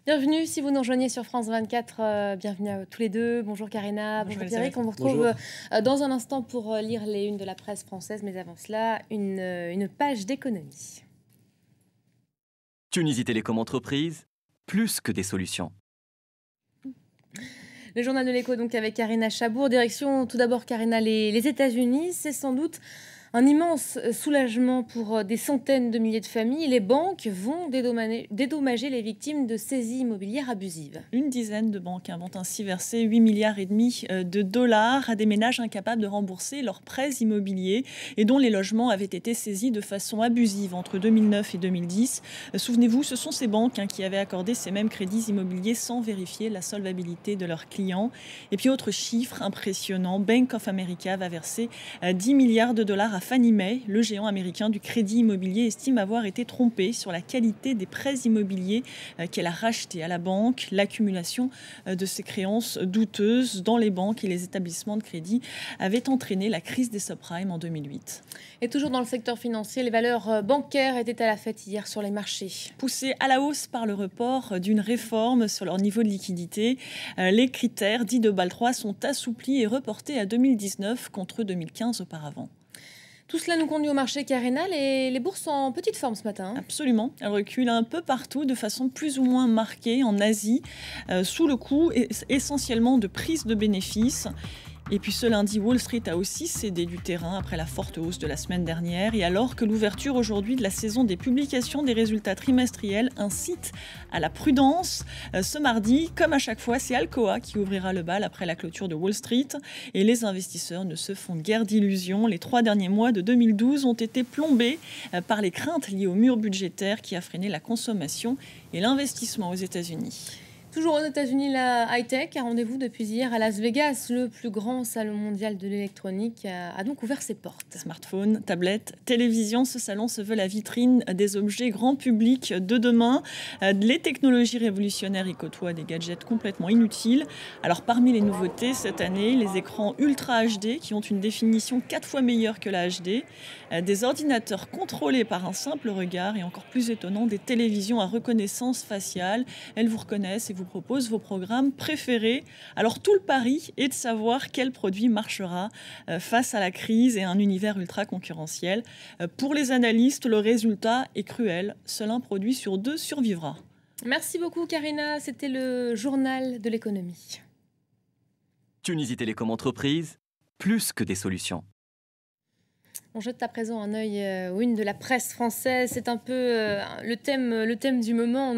Bienvenue si vous nous rejoignez sur France 24, bienvenue à tous les deux. Bonjour Karina, bonjour Pierrick, on vous retrouve dans un instant pour lire les unes de la presse française, mais avant cela, une page d'économie. Tunisie Télécom Entreprise, plus que des solutions. Le journal de l'écho donc avec Karina Chabour. Direction tout d'abord Karina, les États-Unis, c'est sans doute un immense soulagement pour des centaines de milliers de familles. Les banques vont dédommager les victimes de saisies immobilières abusives. Une dizaine de banques vont ainsi verser 8,5 milliards de dollars à des ménages incapables de rembourser leurs prêts immobiliers et dont les logements avaient été saisis de façon abusive entre 2009 et 2010. Souvenez-vous, ce sont ces banques qui avaient accordé ces mêmes crédits immobiliers sans vérifier la solvabilité de leurs clients. Et puis autre chiffre impressionnant, Bank of America va verser 10 milliards de dollars à Fannie Mae. Le géant américain du crédit immobilier estime avoir été trompé sur la qualité des prêts immobiliers qu'elle a rachetés à la banque. L'accumulation de ces créances douteuses dans les banques et les établissements de crédit avait entraîné la crise des subprimes en 2008. Et toujours dans le secteur financier, les valeurs bancaires étaient à la fête hier sur les marchés. Poussées à la hausse par le report d'une réforme sur leur niveau de liquidité, les critères dits de Bâle III sont assouplis et reportés à 2019 contre 2015 auparavant. Tout cela nous conduit au marché, Karina. Les bourses sont en petite forme ce matin. Absolument. Elles reculent un peu partout de façon plus ou moins marquée en Asie, sous le coup essentiellement de prise de bénéfices. Et puis ce lundi, Wall Street a aussi cédé du terrain après la forte hausse de la semaine dernière. Et alors que l'ouverture aujourd'hui de la saison des publications des résultats trimestriels incite à la prudence, ce mardi, comme à chaque fois, c'est Alcoa qui ouvrira le bal après la clôture de Wall Street. Et les investisseurs ne se font guère d'illusions. Les 3 derniers mois de 2012 ont été plombés par les craintes liées au mur budgétaire qui a freiné la consommation et l'investissement aux États-Unis. Toujours aux États-Unis, la high-tech a rendez-vous depuis hier à Las Vegas. Le plus grand salon mondial de l'électronique a donc ouvert ses portes. Smartphones, tablettes, télévision, ce salon se veut la vitrine des objets grand public de demain. Les technologies révolutionnaires y côtoient des gadgets complètement inutiles. Alors parmi les nouveautés cette année, les écrans Ultra HD qui ont une définition 4 fois meilleure que la HD, des ordinateurs contrôlés par un simple regard et encore plus étonnant, des télévisions à reconnaissance faciale. Elles vous reconnaissent et vous propose vos programmes préférés. Alors tout le pari est de savoir quel produit marchera face à la crise et un univers ultra concurrentiel. Pour les analystes, le résultat est cruel. Seul un produit sur 2 survivra. Merci beaucoup Karina, c'était le journal de l'économie. Tunisie Télécom Entreprise, plus que des solutions. On jette à présent un œil aux unes de la presse française. C'est un peu le thème du moment.